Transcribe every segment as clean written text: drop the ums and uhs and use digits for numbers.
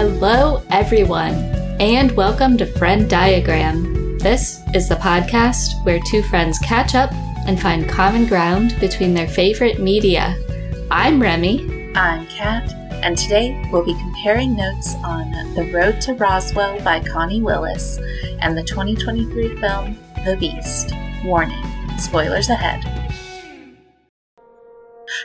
Hello, everyone, and welcome to Friend Diagram. This is the podcast where two friends catch up and find common ground between their favorite media. I'm Remy. I'm Kat, and today we'll be comparing notes on The Road to Roswell by Connie Willis and the 2023 film The Beast. Warning, spoilers ahead.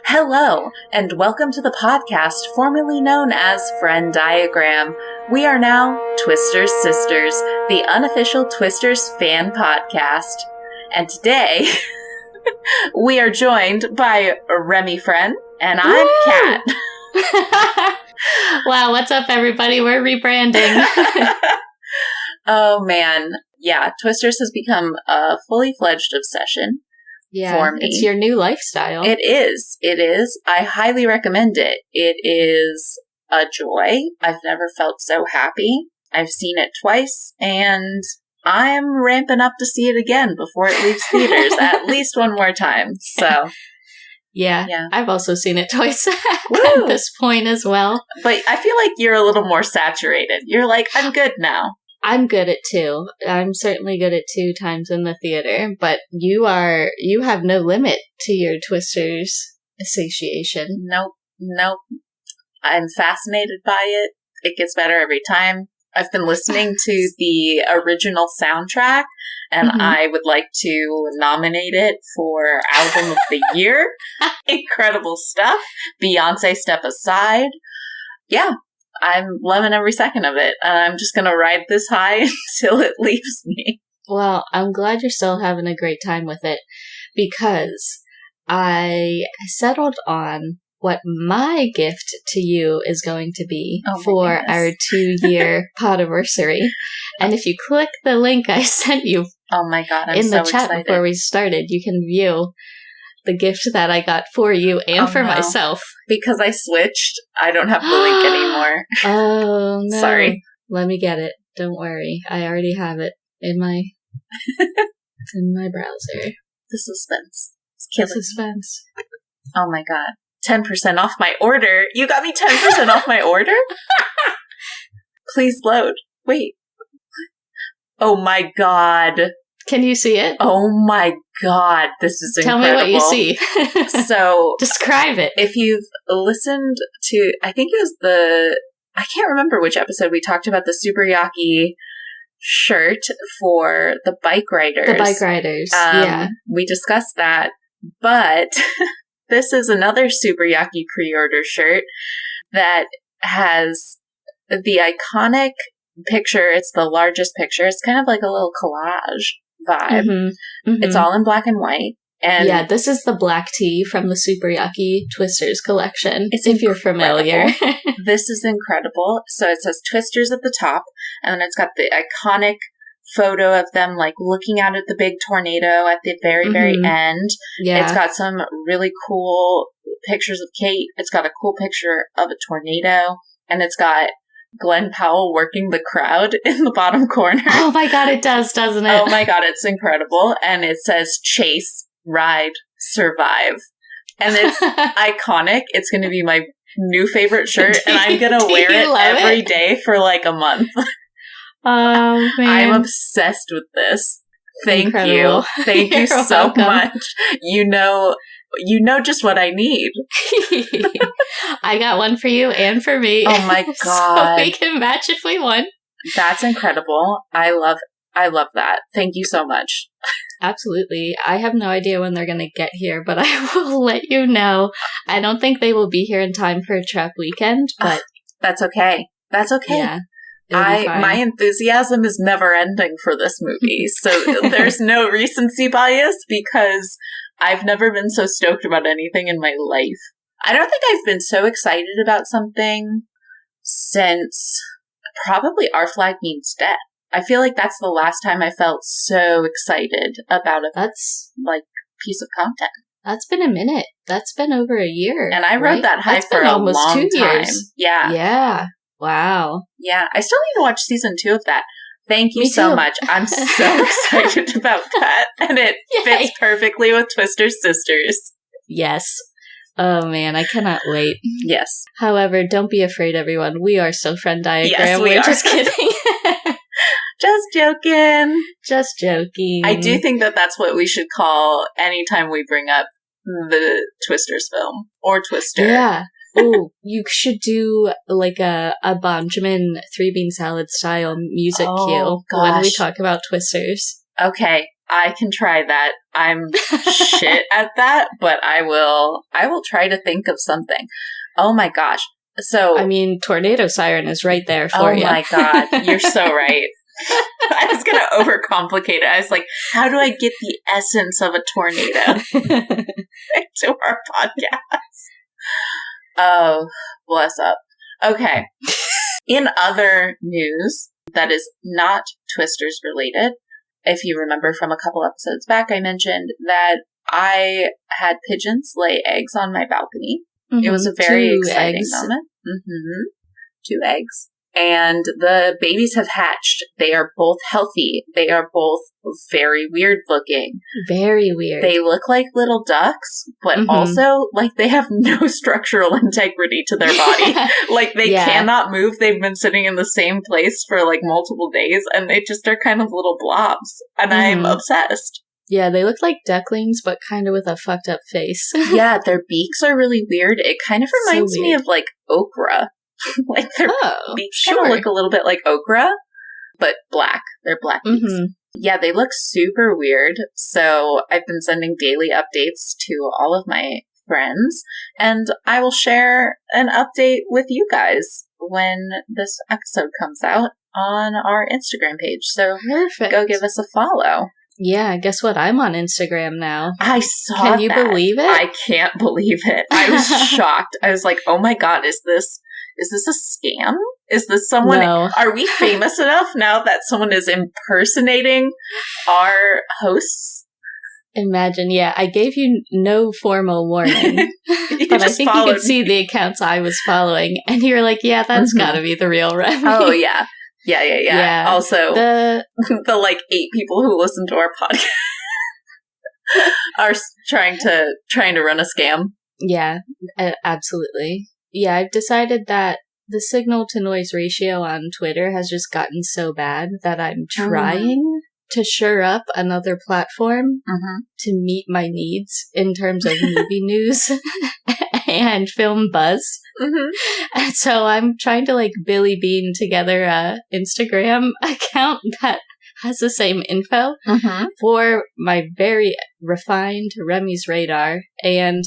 Hello, and welcome to the podcast formerly known as Friend Diagram. We are now Twisters Sisters, the unofficial Twisters fan podcast. And today, we are joined by Remy Friend, and I'm Kat. Wow, what's up, everybody? We're rebranding. Oh, man. Yeah, Twisters has become a fully fledged obsession. Yeah, for me. It's your new lifestyle. It is. It is. I highly recommend it. It is a joy. I've never felt so happy. I've seen it twice, and I'm ramping up to see it again before it leaves theaters at least one more time. So, yeah. I've also seen it twice at this point as well. But I feel like you're a little more saturated. You're like, I'm good now. I'm good at 2. I'm certainly good at 2 times in the theater, but you have no limit to your Twisters satiation. Nope. I'm fascinated by it. It gets better every time. I've been listening to the original soundtrack, and I would like to nominate it for Album of the Year. Incredible stuff. Beyonce Step Aside. Yeah. I'm loving every second of it, and I'm just going to ride this high until it leaves me. Well, I'm glad you're still having a great time with it, because I settled on what my gift to you is going to be for our 2-year podiversary. And if you click the link I sent you I'm in the chat before we started, you can view the gift that I got for you and for myself. Because I switched, I don't have the link anymore. Oh, no. Sorry. Let me get it. Don't worry. I already have it in my it's in my browser. The suspense. It's killing Suspense. me. Oh my god. 10% off my order. You got me 10% off my order? Please load. Wait. Oh my god. Can you see it? Oh my god, this is incredible. Tell me what you see. So, describe it. If you've listened to, I think it was I can't remember which episode we talked about the Super Yaki shirt for the bike riders. The bike riders, yeah. We discussed that, but this is another Super Yaki pre-order shirt that has the iconic picture. It's the largest picture. It's kind of like a little collage vibe. It's all in black and white. And yeah, this is the black tee from the Super Yaki Twisters collection, if you're familiar. This is incredible. So it says Twisters at the top, and then it's got the iconic photo of them like looking out at the big tornado at the very, very end. Yeah. It's got some really cool pictures of Kate. It's got a cool picture of a tornado, and it's got Glenn Powell working the crowd in the bottom corner. Oh my god, it does, doesn't it? Oh my god, it's incredible. And it says chase, ride, survive. And it's iconic. It's going to be my new favorite shirt, and I'm going to wear it every day for like a month. Oh, man. I'm obsessed with this. Thank Incredible. you. Thank you so much. You know just what I need. I got one for you and for me. Oh my god. So we can match if we want. That's incredible. I love that. Thank you so much. Absolutely. I have no idea when they're going to get here, but I will let you know. I don't think they will be here in time for a trap weekend, but that's okay. That's okay. Yeah. My enthusiasm is never ending for this movie. So there's no recency bias, because I've never been so stoked about anything in my life. I don't think I've been so excited about something since probably Our Flag Means Death. I feel like that's the last time I felt so excited about That's like piece of content. That's been a minute. That's been over a year. And I rode that high for almost long 2 years. Time. Yeah. Yeah. Wow. Yeah. I still need to watch season 2 of that. Thank you so much. I'm so excited about that. And it fits perfectly with Twister Sisters. Yes. Oh man, I cannot wait. Yes. However, don't be afraid, everyone. We are still Venn diagram. Yes, we We're are. just kidding. Just joking. Just joking. I do think that that's what we should call anytime we bring up the Twisters film. Or Twister. Yeah. Oh, you should do like a Benjamin 3-bean salad style music cue when we talk about Twisters. Okay, I can try that. I'm shit at that, but I will try to think of something. Oh my gosh. So I mean, Tornado Siren is right there for you. Oh my god, you're so right. I was going to overcomplicate it. I was like, how do I get the essence of a tornado into our podcast? Oh, bless up. Okay. In other news that is not Twisters related, if you remember from a couple episodes back, I mentioned that I had pigeons lay eggs on my balcony. Mm-hmm. It was a very exciting moment. Mm-hmm. 2 eggs. And the babies have hatched. They are both healthy. They are both very weird looking. Very weird. They look like little ducks, but also like they have no structural integrity to their body. Like they cannot move. They've been sitting in the same place for like multiple days and they just are kind of little blobs. And I'm obsessed. Yeah, they look like ducklings, but kind of with a fucked up face. Yeah, their beaks are really weird. It kind of reminds me of like okra. Like their beaks kind of look a little bit like okra, but black. They're black beaks. Mm-hmm. Yeah, they look super weird. So I've been sending daily updates to all of my friends, and I will share an update with you guys when this episode comes out on our Instagram page. So go give us a follow. Yeah, guess what? I'm on Instagram now. I saw Can you believe it? I can't believe it. I was shocked. I was like, oh my god, is this a scam? Is this someone? No. Are we famous enough now that someone is impersonating our hosts? Imagine, yeah. I gave you no formal warning, but I think you could see the accounts I was following, and you were like, yeah, that's gotta be the real Remy. Oh, yeah. Yeah. Also, the like 8 people who listen to our podcast are trying to run a scam. Yeah, absolutely. Yeah, I've decided that the signal to noise ratio on Twitter has just gotten so bad that I'm trying to shore up another platform to meet my needs in terms of movie news and film buzz. And so I'm trying to like Billy Bean together a Instagram account that has the same info for my very refined Remy's radar. And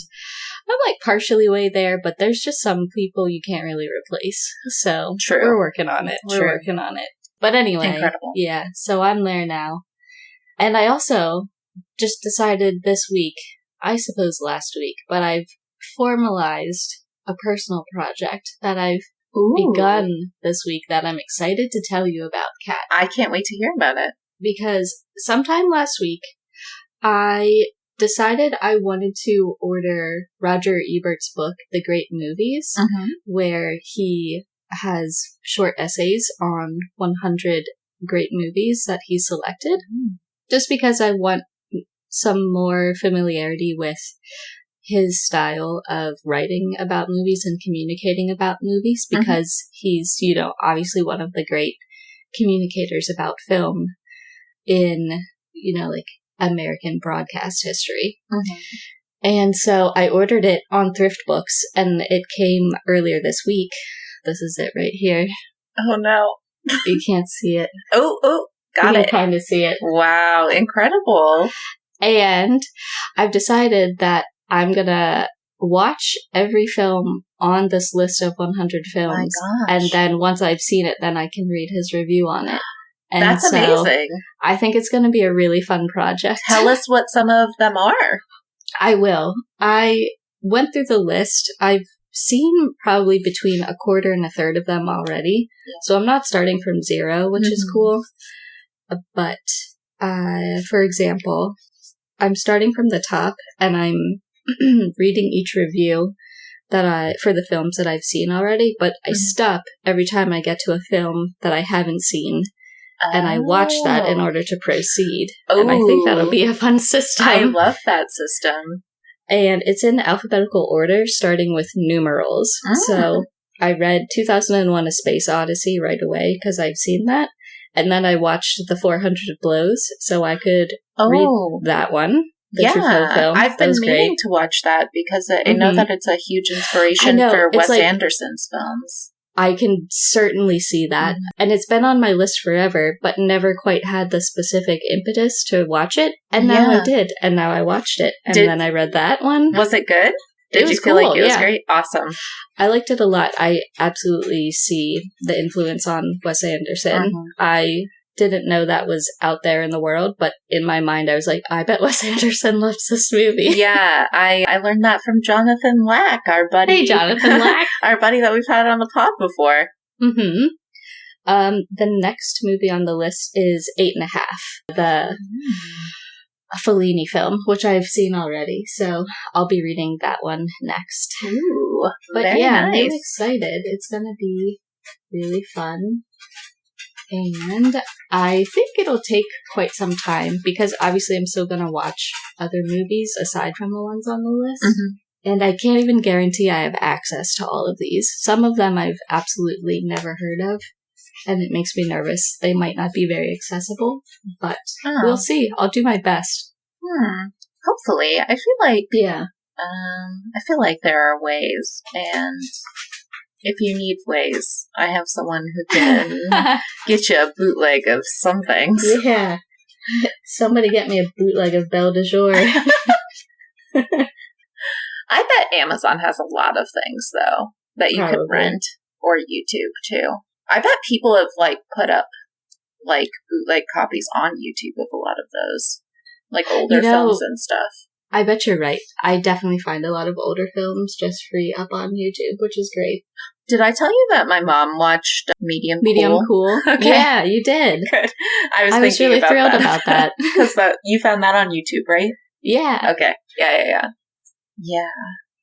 I'm like partially way there, but there's just some people you can't really replace. So we're working on it. We're working on it. But anyway, incredible. Yeah, so I'm there now. And I also just decided this week, I suppose last week, but I've formalized a personal project that I've begun this week that I'm excited to tell you about, Kat. I can't wait to hear about it. Because sometime last week, I decided I wanted to order Roger Ebert's book, The Great Movies, where he has short essays on 100 great movies that he selected, just because I want some more familiarity with his style of writing about movies and communicating about movies, because he's, obviously one of the great communicators about film in, like American broadcast history. And so I ordered it on Thrift Books, and it came earlier this week. This is it right here. Oh no. You can't see it. Oh, got it. You can kind of see it. Wow, incredible. And I've decided that I'm gonna watch every film on this list of 100 films. Oh my gosh. And then once I've seen it, then I can read his review on it. And that's amazing. I think it's going to be a really fun project. Tell us what some of them are. I will. I went through the list. I've seen probably between a quarter and a third of them already. Yeah. So I'm not starting from zero, which is cool. But, for example, I'm starting from the top and I'm reading each review for the films that I've seen already, but I stop every time I get to a film that I haven't seen. And I watch that in order to proceed. And I think that'll be a fun system. I love that system. And it's in alphabetical order, starting with numerals. So I read 2001: A Space Odyssey right away because I've seen that. And then I watched The 400 Blows so I could read that one. The Truffaut film. I've been meaning to watch that because I know that it's a huge inspiration for Wes Anderson's films. I can certainly see that. And it's been on my list forever, but never quite had the specific impetus to watch it. And now I did. And now I watched it. And then I read that one. Was it good? Did you feel like it was great? Awesome. I liked it a lot. I absolutely see the influence on Wes Anderson. I didn't know that was out there in the world, but in my mind I was like, I bet Wes Anderson loves this movie. Yeah, I learned that from Jonathan Lack, our buddy. Hey, Jonathan Lack. Our buddy that we've had on the pod before. The next movie on the list is 8.5, the Fellini film, which I've seen already, so I'll be reading that one next. Ooh, but I'm really excited. It's gonna be really fun. And I think it'll take quite some time because obviously I'm still going to watch other movies aside from the ones on the list. And I can't even guarantee I have access to all of these. Some of them I've absolutely never heard of, and it makes me nervous. They might not be very accessible, but we'll see. I'll do my best. Hopefully. I feel like I feel like there are ways, and if you need ways, I have someone who can get you a bootleg of some things. Yeah. Somebody get me a bootleg of Belle de Jour. I bet Amazon has a lot of things, though, that you could rent, or YouTube, too. I bet people have, put up, bootleg copies on YouTube of a lot of those, older films and stuff. I bet you're right. I definitely find a lot of older films just free up on YouTube, which is great. Did I tell you that my mom watched Medium Cool? Okay. Yeah, you did. Good. I was really thrilled about that. Because you found that on YouTube, right? Yeah. Okay. Yeah. Yeah.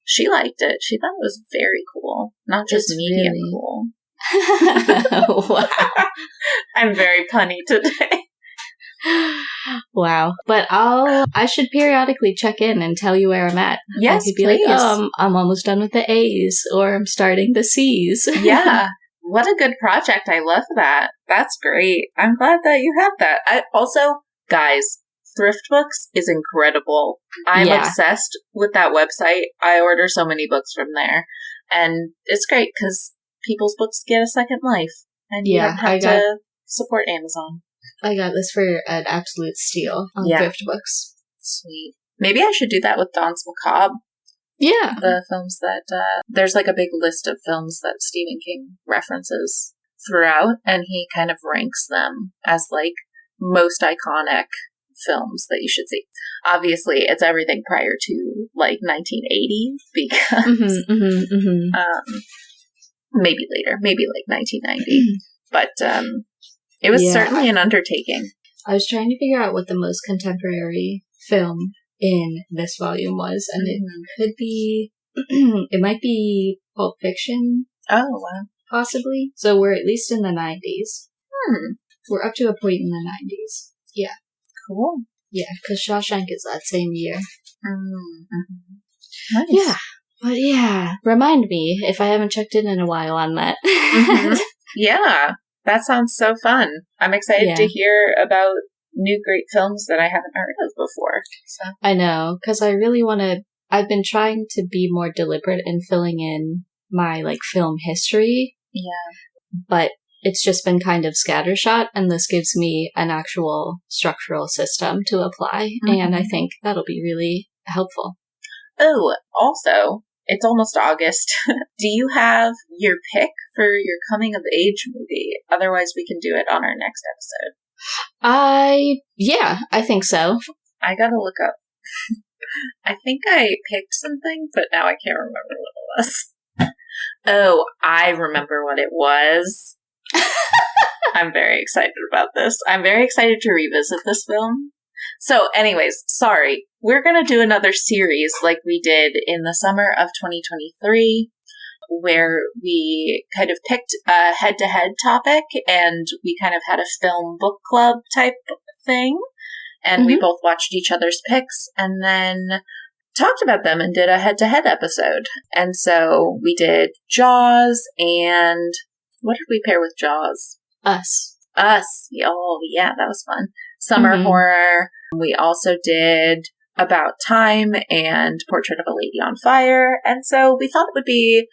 She liked it. She thought it was very cool. Not just medium cool. Wow. I'm very punny today. Wow. But I should periodically check in and tell you where I'm at. Yes, I could be I'm almost done with the A's, or I'm starting the C's. Yeah. What a good project. I love that. That's great. I'm glad that you have that. Also, guys, Thrift Books is incredible. I'm obsessed with that website. I order so many books from there. And it's great because people's books get a second life. And you don't have to support Amazon. I got this for an absolute steal on Thrift Books. Sweet. Maybe I should do that with Danse Macabre. Yeah. The films that, there's a big list of films that Stephen King references throughout, and he kind of ranks them as, most iconic films that you should see. Obviously, it's everything prior to, 1980, because, maybe later, maybe 1990. But, it was certainly an undertaking. I was trying to figure out what the most contemporary film in this volume was, and it could be, it might be Pulp Fiction. Oh, wow. Possibly. So we're at least in the 90s. We're up to a point in the 90s. Yeah. Cool. Yeah, because Shawshank is that same year. Nice. Yeah. But remind me if I haven't checked in a while on that. Yeah. That sounds so fun. I'm excited to hear about new great films that I haven't heard of before. So. I know, because I really want to... I've been trying to be more deliberate in filling in my, film history. Yeah. But it's just been kind of scattershot, and this gives me an actual structural system to apply, and I think that'll be really helpful. Oh, also... It's almost August. Do you have your pick for your coming of age movie? Otherwise, we can do it on our next episode. I think so. I gotta look up. I think I picked something, but now I can't remember what it was. Oh, I remember what it was. I'm very excited about this. I'm very excited to revisit this film. So anyways, sorry. We're going to do another series like we did in the summer of 2023, where we kind of picked a head-to-head topic, and we kind of had a film book club type thing, and we both watched each other's picks, and then talked about them and did a head-to-head episode. And so we did Jaws, and what did we pair with Jaws? Us. Oh, yeah, that was fun. Summer horror. We also did About Time and Portrait of a Lady on Fire. And so we thought it would be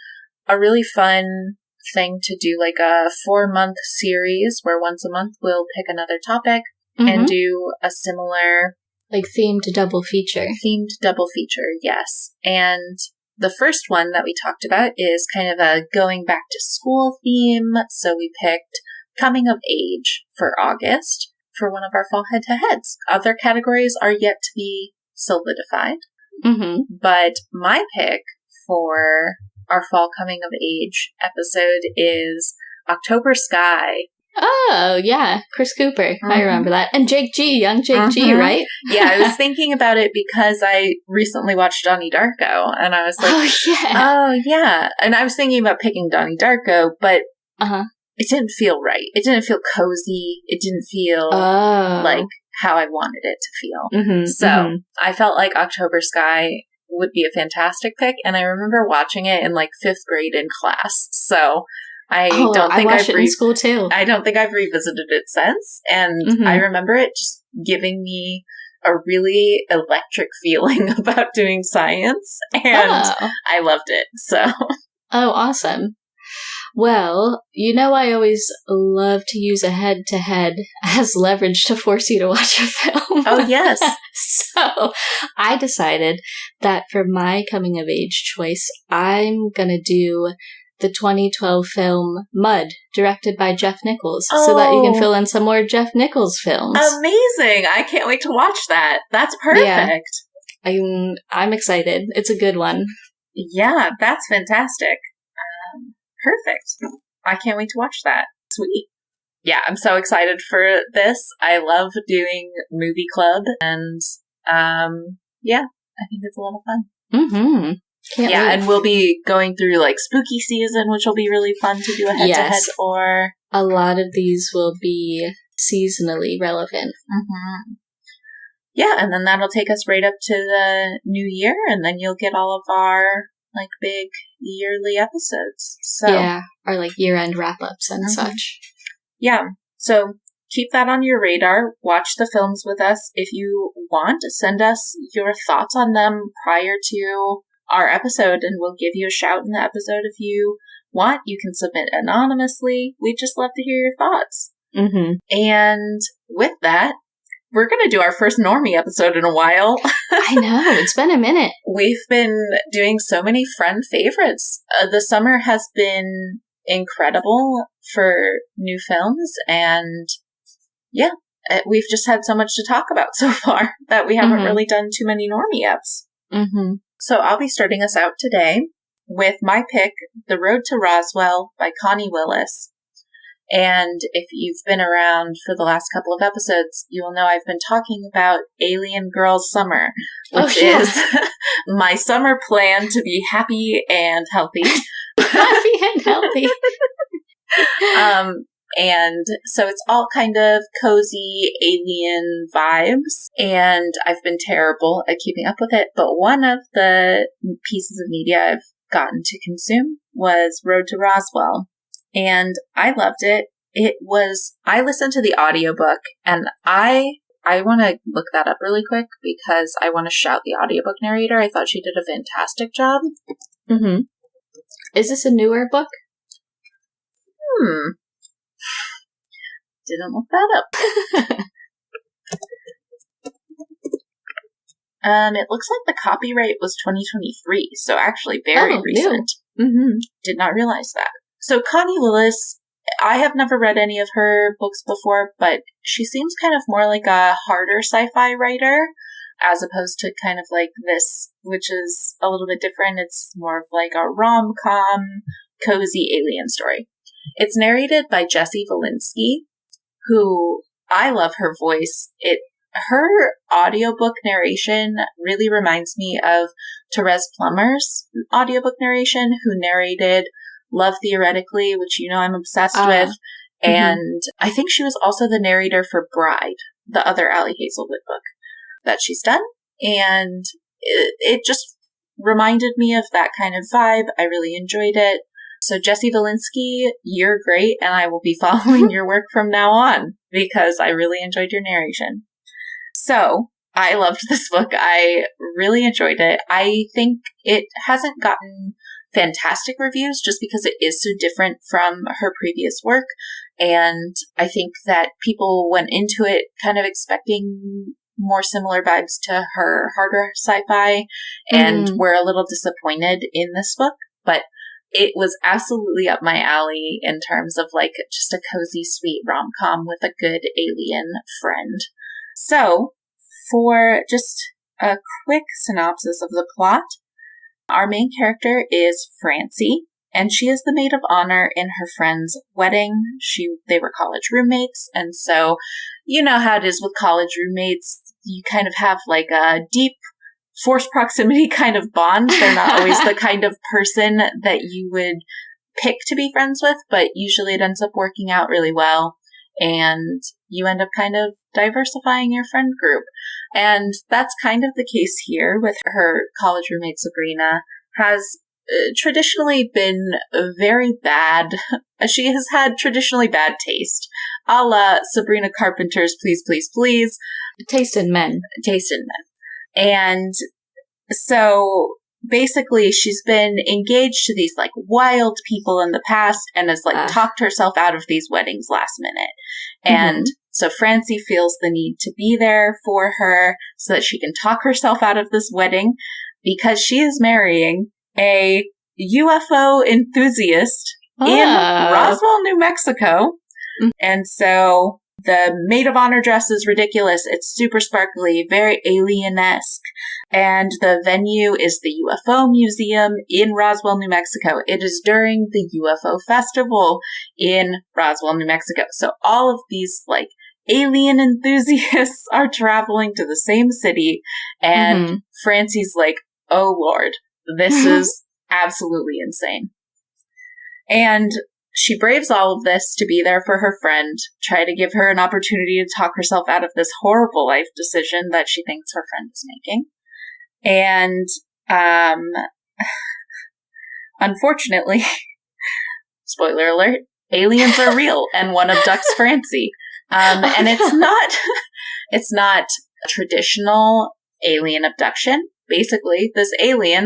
a really fun thing to do, like a 4-month series where once a month we'll pick another topic and do a similar... Like themed double feature. Yes. And the first one that we talked about is kind of a going back to school theme. So we picked coming of age for August for one of our fall head-to-heads. Other categories are yet to be solidified. But my pick for our fall coming of age episode is October Sky. Oh, yeah. Chris Cooper. I remember that. And Jake G. Young Jake G, right? Yeah, I was thinking about it because I recently watched Donnie Darko, and I was like, oh, yeah. And I was thinking about picking Donnie Darko, but it didn't feel right. It didn't feel cozy. It didn't feel like how I wanted it to feel. So I felt like October Sky would be a fantastic pick, and I remember watching it in like 5th grade in class. So I watched it in school too. I don't think I've revisited it since, and I remember it just giving me a really electric feeling about doing science, and I loved it. So, awesome. Well, I always love to use a head-to-head as leverage to force you to watch a film. Oh, yes. So I decided that for my coming-of-age choice, I'm going to do the 2012 film Mud, directed by Jeff Nichols, so that you can fill in some more Jeff Nichols films. Amazing! I can't wait to watch that. That's perfect. Yeah. I'm excited. It's a good one. Yeah, that's fantastic. Perfect. I can't wait to watch that. Sweet. Yeah, I'm so excited for this. I love doing movie club, and I think it's a lot of fun. Can't wait. And we'll be going through like spooky season, which will be really fun to do a head-to-head for. A lot of these will be seasonally relevant. Yeah, and then that'll take us right up to the new year, and then you'll get all of our like big yearly episodes. So our like year-end wrap-ups and such. Yeah, so keep that on your radar. Watch the films with us. If you want, send us your thoughts on them prior to our episode, and we'll give you a shout in the episode. If you want, you can submit anonymously. We'd just love to hear your thoughts. And with that, we're going to do our first normie episode in a while. I know. It's been a minute. We've been doing so many friend favorites. The summer has been incredible for new films, and we've just had so much to talk about so far that we haven't really done too many normie eps. So I'll be starting us out today with my pick, The Road to Roswell by Connie Willis. And if you've been around for the last couple of episodes, you will know I've been talking about Alien Girls Summer, which is my summer plan to be happy and healthy. Happy and healthy. And so it's all kind of cozy alien vibes, and I've been terrible at keeping up with it, but one of the pieces of media I've gotten to consume was Road to Roswell, and I loved it. I listened to the audiobook, and I want to look that up really quick because I want to shout the audiobook narrator. I thought she did a fantastic job. Is this a newer book? Didn't look that up. It looks like the copyright was 2023, so actually very recent. Did not realize that. So Connie Willis, I have never read any of her books before, but she seems kind of more like a harder sci-fi writer, as opposed to kind of like this, which is a little bit different. It's more of like a rom-com, cozy alien story. It's narrated by Jessie Valinsky, who I love her voice. Her audiobook narration really reminds me of Therese Plummer's audiobook narration, who narrated Love Theoretically, which I'm obsessed with. And I think she was also the narrator for Bride, the other Ali Hazelwood book that she's done. And it just reminded me of that kind of vibe. I really enjoyed it. So Jesse Valinsky, you're great, and I will be following your work from now on because I really enjoyed your narration. So I loved this book. I really enjoyed it. I think it hasn't gotten fantastic reviews just because it is so different from her previous work. And I think that people went into it kind of expecting more similar vibes to her harder sci-fi and were a little disappointed in this book. But it was absolutely up my alley in terms of like just a cozy, sweet rom-com with a good alien friend. So for just a quick synopsis of the plot, our main character is Francie, and she is the maid of honor in her friend's wedding. They were college roommates, and so you know how it is with college roommates. You kind of have like a deep forced proximity kind of bond. They're not always the kind of person that you would pick to be friends with, but usually it ends up working out really well, and you end up kind of diversifying your friend group. And that's kind of the case here with her college roommate. Sabrina has traditionally been very bad. She has had traditionally bad taste, a la Sabrina Carpenter's Please, Please, Please. Taste in men. Taste in men. And so basically she's been engaged to these like wild people in the past and has like talked herself out of these weddings last minute. And so Francie feels the need to be there for her so that she can talk herself out of this wedding because she is marrying a UFO enthusiast in Roswell, New Mexico. And so the maid of honor dress is ridiculous. It's super sparkly, very alien-esque. And the venue is the UFO Museum in Roswell, New Mexico. It is during the UFO Festival in Roswell, New Mexico. So all of these, like, alien enthusiasts are traveling to the same city. And Francie's like, oh, Lord, this is absolutely insane. And she braves all of this to be there for her friend, try to give her an opportunity to talk herself out of this horrible life decision that she thinks her friend is making. And, unfortunately, spoiler alert, aliens are real and one abducts Francie. And it's not traditional alien abduction. Basically, this alien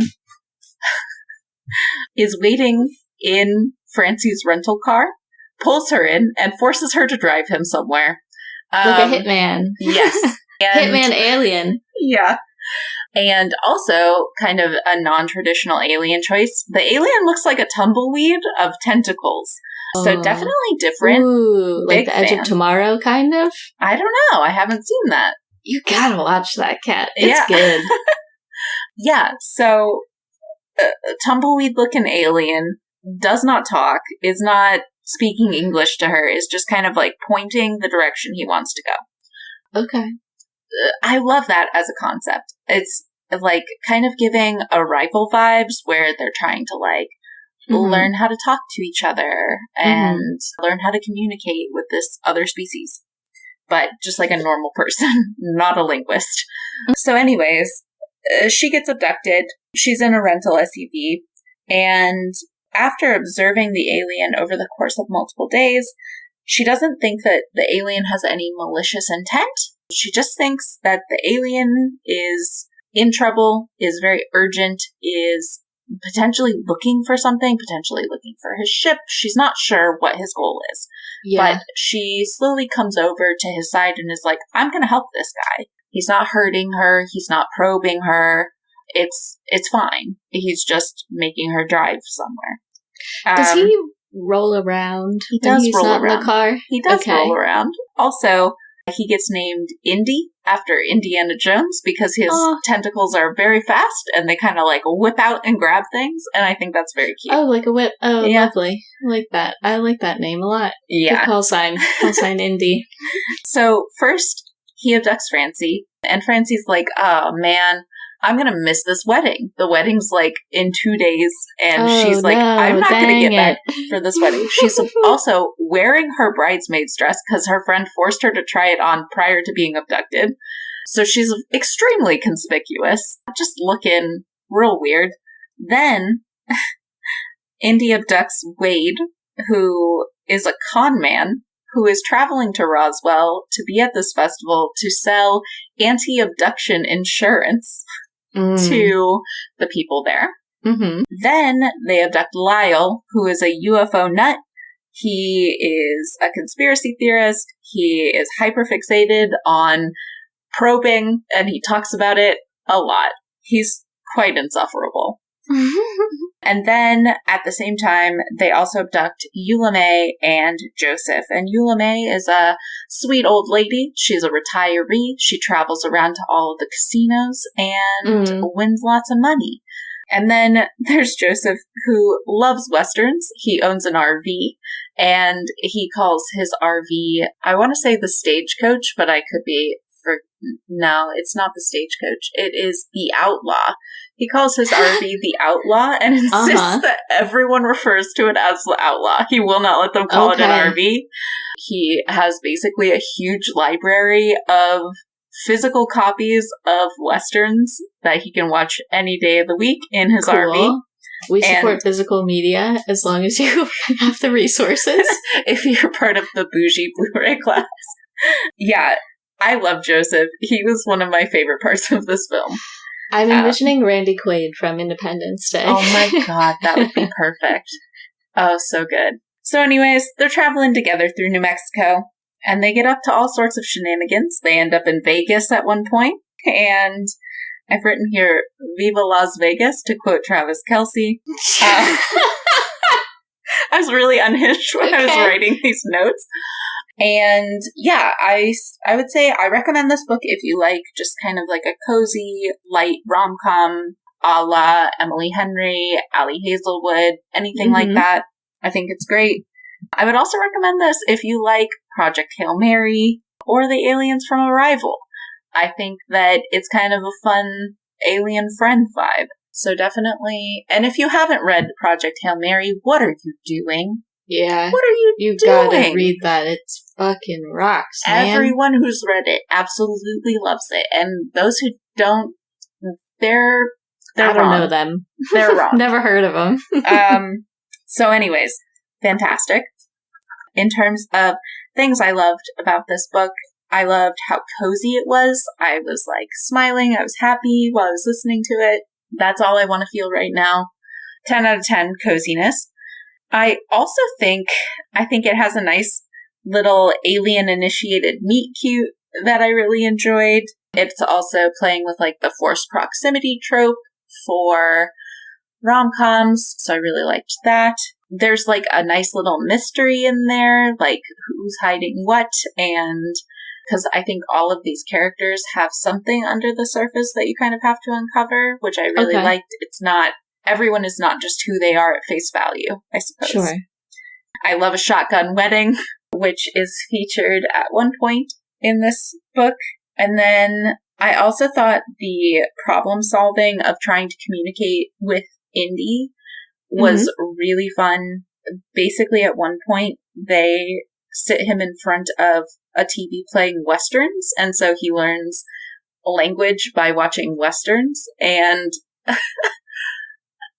is waiting in Francie's rental car, pulls her in, and forces her to drive him somewhere. Like a hitman. Yes. Hitman alien. Yeah. And also, kind of a non-traditional alien choice. The alien looks like a tumbleweed of tentacles. So definitely different. Ooh, like the Edge of Tomorrow, kind of? I don't know. I haven't seen that. You gotta watch that, Kat. It's good. Yeah, so a tumbleweed-looking alien does not talk, is not speaking English to her, is just kind of like pointing the direction he wants to go. Okay. I love that as a concept. It's like kind of giving Arrival vibes where they're trying to like learn how to talk to each other and learn how to communicate with this other species. But just like a normal person, not a linguist. So anyways, she gets abducted. She's in a rental SUV. And after observing the alien over the course of multiple days, she doesn't think that the alien has any malicious intent. She just thinks that the alien is in trouble, is very urgent, is potentially looking for something, potentially looking for his ship. She's not sure what his goal is. Yeah. But she slowly comes over to his side and is like, I'm going to help this guy. He's not hurting her. He's not probing her. It's fine. He's just making her drive somewhere. Does he roll around? He does roll around. In the car? He does roll around. Also, he gets named Indy after Indiana Jones because his tentacles are very fast and they kind of like whip out and grab things. And I think that's very cute. Oh, like a whip. Oh, yeah. Lovely. I like that. I like that name a lot. Yeah. Good call sign. Call sign Indy. So first, he abducts Francie. And Francie's like, oh, man, I'm going to miss this wedding. The wedding's like in 2 days. And she's like, I'm not going to get back for this wedding. She's also wearing her bridesmaid's dress because her friend forced her to try it on prior to being abducted. So she's extremely conspicuous, just looking real weird. Then Indy abducts Wade, who is a con man who is traveling to Roswell to be at this festival to sell anti-abduction insurance to the people there. Mm-hmm. Then they abduct Lyle, who is a UFO nut. He is a conspiracy theorist. He is hyperfixated on probing, and he talks about it a lot. He's quite insufferable. And then, at the same time, they also abduct Eula and Joseph. And Eula is a sweet old lady. She's a retiree. She travels around to all of the casinos and wins lots of money. And then there's Joseph, who loves Westerns. He owns an RV, and he calls his RV, I want to say the Stagecoach, but I could be no, it's not the Stagecoach. It is the Outlaw. He calls his RV the Outlaw and insists that everyone refers to it as the Outlaw. He will not let them call it an RV. He has basically a huge library of physical copies of Westerns that he can watch any day of the week in his RV. We support physical media as long as you have the resources. If you're part of the bougie Blu-ray class. Yeah, I love Joseph. He was one of my favorite parts of this film. I'm envisioning Randy Quaid from Independence Day. Oh my god, that would be perfect. Oh, so good. So anyways, they're traveling together through New Mexico, and they get up to all sorts of shenanigans. They end up in Vegas at one point, and I've written here, Viva Las Vegas, to quote Travis Kelce. I was really unhinged when I was writing these notes. And yeah, I would say I recommend this book if you like just kind of like a cozy, light rom-com a la Emily Henry, Allie Hazelwood, anything like that. I think it's great. I would also recommend this if you like Project Hail Mary or the aliens from Arrival. I think that it's kind of a fun alien friend vibe. So definitely, and if you haven't read Project Hail Mary, what are you doing? Yeah. What are you doing? You gotta read that. It's fucking rocks, man. Everyone who's read it absolutely loves it. And those who don't, they're I don't wrong. know them. They're wrong. Never heard of them. So anyways, fantastic. In terms of things I loved about this book, I loved how cozy it was. I was like smiling. I was happy while I was listening to it. That's all I want to feel right now. 10 out of 10 coziness. I also think it has a nice little alien-initiated meet-cute that I really enjoyed. It's also playing with, like, the forced proximity trope for rom-coms, so I really liked that. There's, like, a nice little mystery in there, like, who's hiding what, and because I think all of these characters have something under the surface that you kind of have to uncover, which I really liked. It's not... Everyone is not just who they are at face value, I suppose. Sure. I love a shotgun wedding, which is featured at one point in this book. And then I also thought the problem solving of trying to communicate with Indy was really fun. Basically, at one point, they sit him in front of a TV playing Westerns. And so he learns language by watching Westerns. And...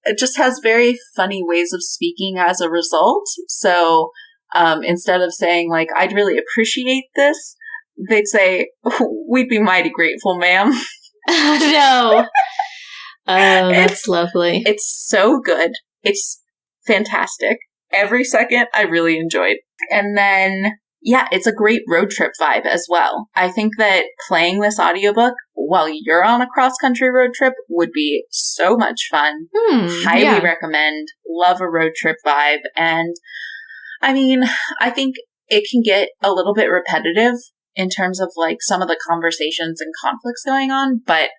It just has very funny ways of speaking as a result. So instead of saying, like, I'd really appreciate this, they'd say, we'd be mighty grateful, ma'am. No. Oh, that's lovely. It's so good. It's fantastic. Every second I really enjoyed. And then, yeah, it's a great road trip vibe as well. I think that playing this audiobook while you're on a cross-country road trip would be so much fun. Highly recommend. Love a road trip vibe. And, I mean, I think it can get a little bit repetitive in terms of, like, some of the conversations and conflicts going on, but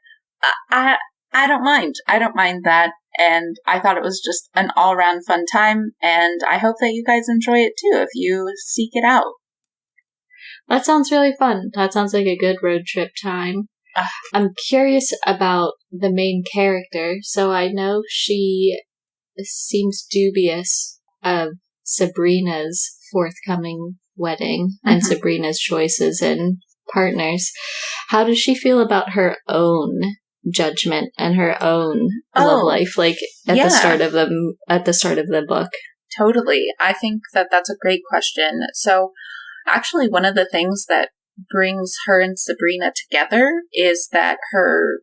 I don't mind. I don't mind that. And I thought it was just an all-around fun time, and I hope that you guys enjoy it too if you seek it out. That sounds really fun. That sounds like a good road trip time. I'm curious about the main character. So I know she seems dubious of Sabrina's forthcoming wedding and Sabrina's choices in partners. How does she feel about her own judgment and her own love life, like at the start of the book? Totally. I think that that's a great question. So actually, one of the things that brings her and Sabrina together is that her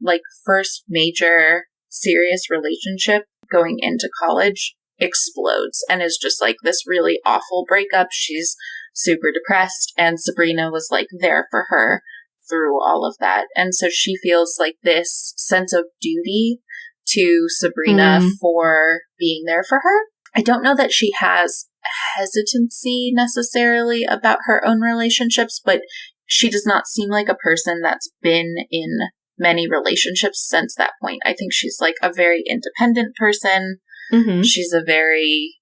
first major serious relationship going into college explodes and is just this really awful breakup. She's super depressed, and Sabrina was there for her through all of that. And so she feels this sense of duty to Sabrina for being there for her. I don't know that she has hesitancy necessarily about her own relationships, but she does not seem like a person that's been in many relationships since that point. I think she's a very independent person. Mm-hmm. She's a very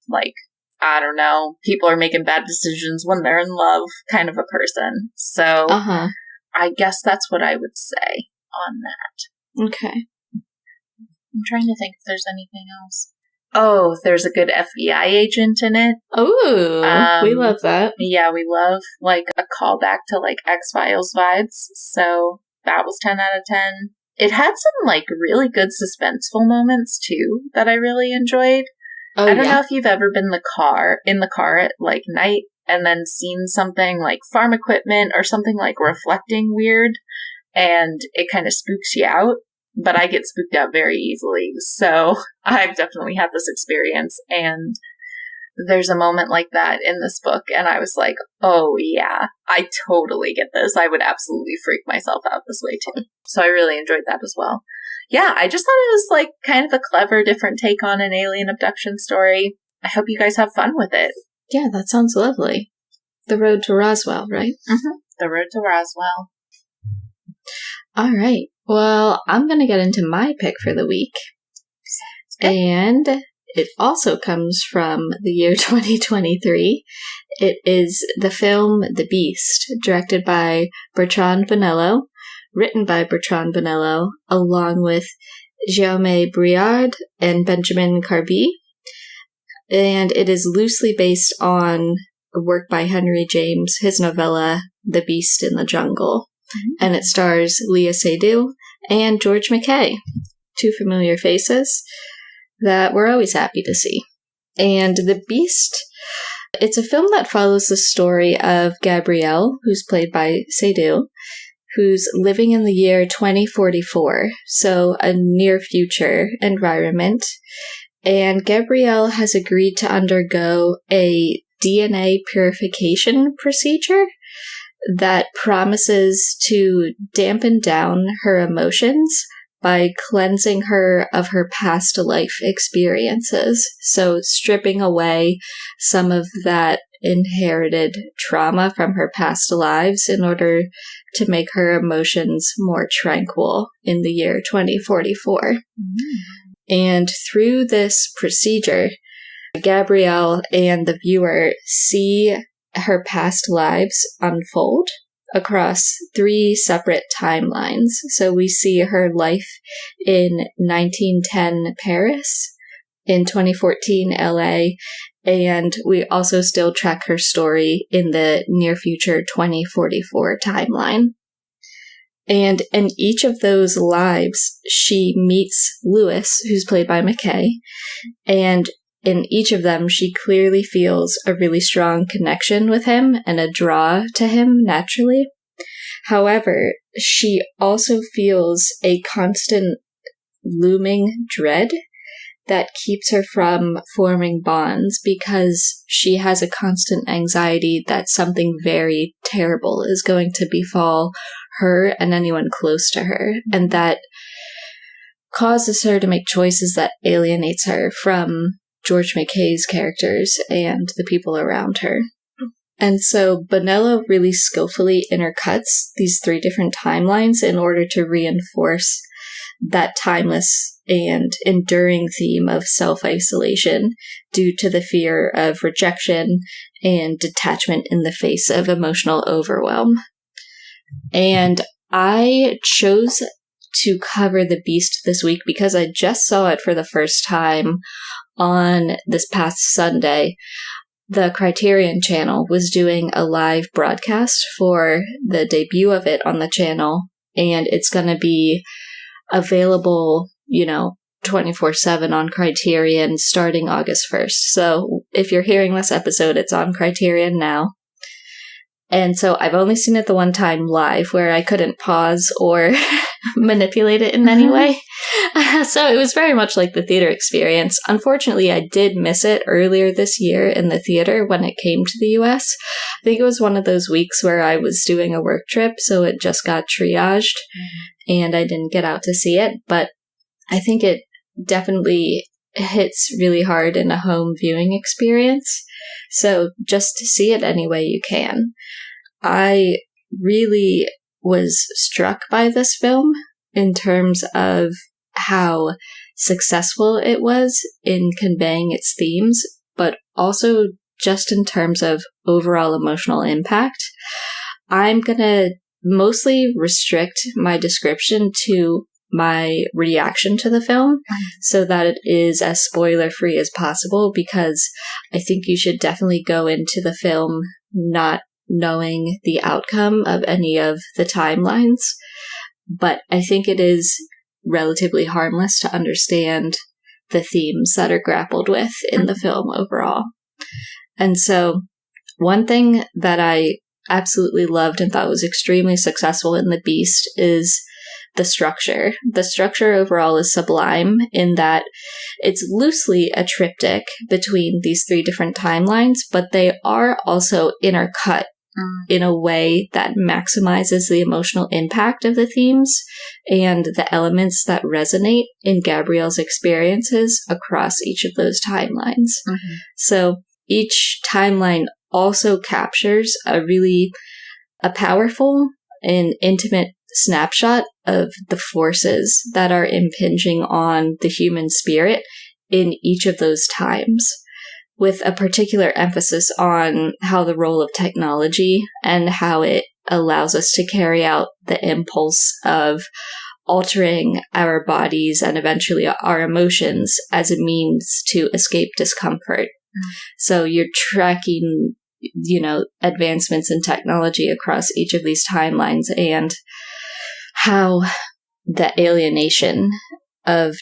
I don't know, people are making bad decisions when they're in love kind of a person. So I guess that's what I would say on that. Okay. I'm trying to think if there's anything else. Oh, there's a good FBI agent in it. Oh, we love that. Yeah, we love a callback to X-Files vibes. So that was 10 out of 10. It had some really good suspenseful moments too that I really enjoyed. Oh, I don't know if you've ever been in the car at night and then seen something farm equipment or something reflecting weird, and it kind of spooks you out. But I get spooked out very easily. So I've definitely had this experience. And there's a moment like that in this book. And I was like, oh, yeah, I totally get this. I would absolutely freak myself out this way, too. So I really enjoyed that as well. Yeah, I just thought it was kind of a clever, different take on an alien abduction story. I hope you guys have fun with it. Yeah, that sounds lovely. The Road to Roswell, right? Mm-hmm. The Road to Roswell. All right. Well, I'm going to get into my pick for the week. And it also comes from the year 2023. It is the film The Beast, directed by Bertrand Bonello, written by Bertrand Bonello, along with Jaume Briard and Benjamin Carby. And it is loosely based on a work by Henry James, his novella, The Beast in the Jungle. Mm-hmm. And it stars Léa Seydoux and George McKay, two familiar faces that we're always happy to see. And The Beast, it's a film that follows the story of Gabrielle, who's played by Seydoux, who's living in the year 2044, so a near future environment. And Gabrielle has agreed to undergo a DNA purification procedure that promises to dampen down her emotions by cleansing her of her past life experiences. So stripping away some of that inherited trauma from her past lives in order to make her emotions more tranquil in the year 2044. Mm-hmm. And through this procedure, Gabrielle and the viewer see her past lives unfold across 3 separate timelines. So we see her life in 1910 Paris, in 2014 LA, and we also still track her story in the near future 2044 timeline. And in each of those lives, she meets Lewis, who's played by McKay, and in each of them, she clearly feels a really strong connection with him and a draw to him naturally. However, she also feels a constant looming dread that keeps her from forming bonds because she has a constant anxiety that something very terrible is going to befall her and anyone close to her, and that causes her to make choices that alienates her from George McKay's characters and the people around her. And so Bonello really skillfully intercuts these 3 different timelines in order to reinforce that timeless and enduring theme of self-isolation due to the fear of rejection and detachment in the face of emotional overwhelm. And I chose to cover The Beast this week because I just saw it for the first time on this past Sunday. the Criterion channel was doing a live broadcast for the debut of it on the channel, and it's going to be available, 24/7 on Criterion starting August 1st. So if you're hearing this episode, it's on Criterion now. And so I've only seen it the one time live where I couldn't pause or manipulate it in any way. So it was very much like the theater experience. Unfortunately, I did miss it earlier this year in the theater when it came to the US. I think it was one of those weeks where I was doing a work trip, so it just got triaged and I didn't get out to see it. But I think it definitely hits really hard in a home viewing experience. So just to see it any way you can. I really was struck by this film in terms of how successful it was in conveying its themes, but also just in terms of overall emotional impact. I'm going to mostly restrict my description to my reaction to the film so that it is as spoiler-free as possible, because I think you should definitely go into the film not knowing the outcome of any of the timelines. But I think it is relatively harmless to understand the themes that are grappled with in the film overall. And so one thing that I absolutely loved and thought was extremely successful in The Beast is the structure. The structure overall is sublime in that it's loosely a triptych between these three different timelines, but they are also intercut in a way that maximizes the emotional impact of the themes and the elements that resonate in Gabrielle's experiences across each of those timelines. So each timeline also captures a powerful and intimate snapshot of the forces that are impinging on the human spirit in each of those times, with a particular emphasis on how the role of technology and how it allows us to carry out the impulse of altering our bodies and eventually our emotions as a means to escape discomfort. So you're tracking, advancements in technology across each of these timelines and how the alienation of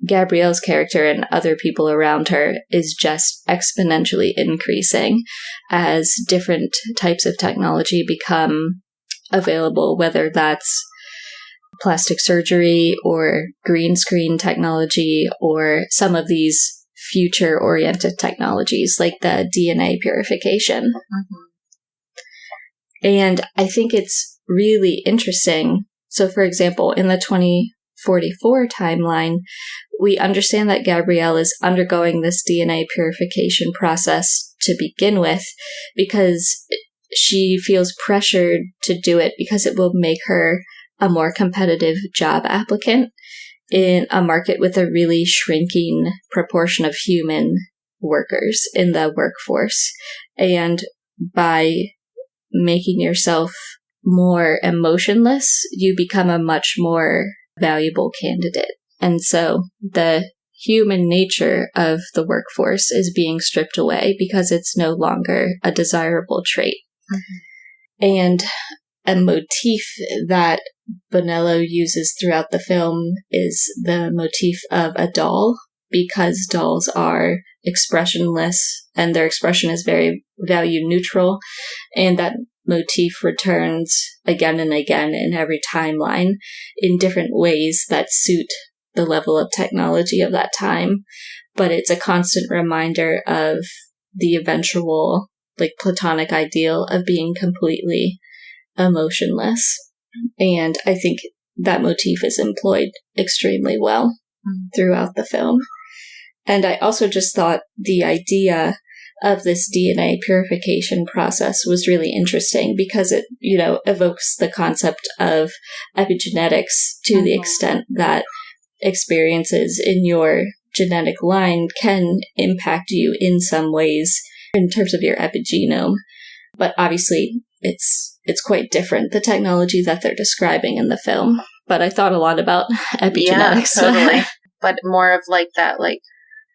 Gabrielle's character and other people around her is just exponentially increasing as different types of technology become available, whether that's plastic surgery or green screen technology or some of these future-oriented technologies like the DNA purification. And I think it's really interesting. So, for example, in the 2044 timeline, we understand that Gabrielle is undergoing this DNA purification process to begin with because she feels pressured to do it because it will make her a more competitive job applicant in a market with a really shrinking proportion of human workers in the workforce. And by making yourself more emotionless, you become a much more valuable candidate. And so the human nature of the workforce is being stripped away because it's no longer a desirable trait. And a motif that Bonello uses throughout the film is the motif of a doll, because dolls are expressionless and their expression is very value neutral, and that motif returns again and again in every timeline in different ways that suit the level of technology of that time. But it's a constant reminder of the eventual, platonic ideal of being completely emotionless. And I think that motif is employed extremely well throughout the film. And I also just thought the idea of this DNA purification process was really interesting because it, evokes the concept of epigenetics to the extent that experiences in your genetic line can impact you in some ways in terms of your epigenome. But obviously, it's quite different, the technology that they're describing in the film. But I thought a lot about epigenetics. Yeah, totally. But more of that,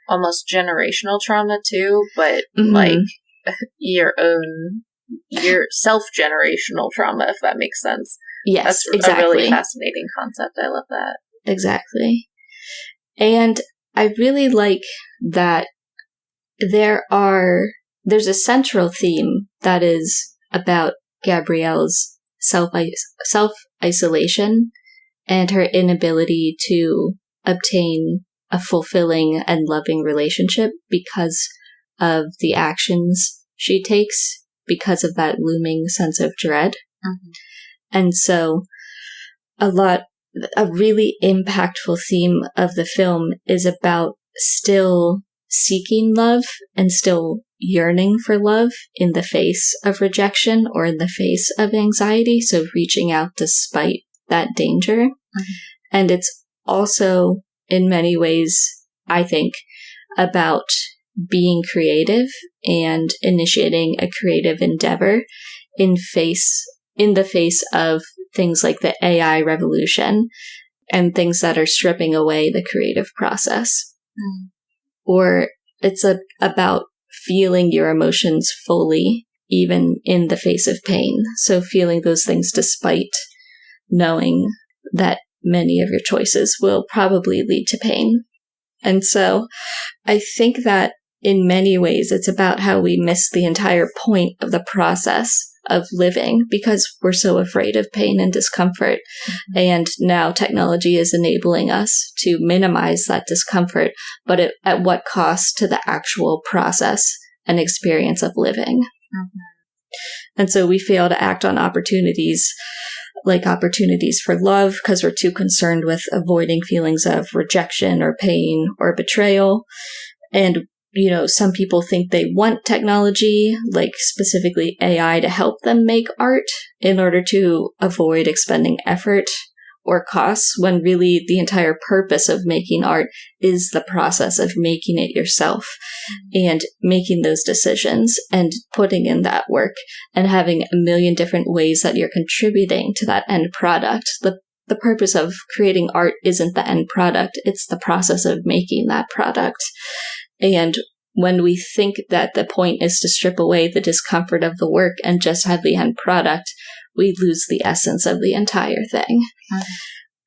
almost generational trauma too, but your self-generational trauma, if that makes sense. Yes, that's exactly. A really fascinating concept. I love that. Exactly. And I really like that there's a central theme that is about Gabrielle's self-isolation and her inability to obtain a fulfilling and loving relationship because of the actions she takes, because of that looming sense of dread. Mm-hmm. And so a really impactful theme of the film is about still seeking love and still yearning for love in the face of rejection or in the face of anxiety. So reaching out despite that danger. Mm-hmm. And it's also in many ways, I think, about being creative and initiating a creative endeavor in the face of things like the AI revolution and things that are stripping away the creative process. Mm. Or it's about feeling your emotions fully, even in the face of pain. So feeling those things despite knowing that many of your choices will probably lead to pain. And so I think that in many ways, it's about how we miss the entire point of the process of living because we're so afraid of pain and discomfort. Mm-hmm. And now technology is enabling us to minimize that discomfort, but at what cost to the actual process and experience of living. Mm-hmm. And so we fail to act on opportunities like opportunities for love because we're too concerned with avoiding feelings of rejection or pain or betrayal. And some people think they want technology, like specifically AI, to help them make art in order to avoid expending effort or costs, when really the entire purpose of making art is the process of making it yourself and making those decisions and putting in that work and having a million different ways that you're contributing to that end product. The purpose of creating art isn't the end product, it's the process of making that product. And when we think that the point is to strip away the discomfort of the work and just have the end product, we lose the essence of the entire thing. Mm-hmm.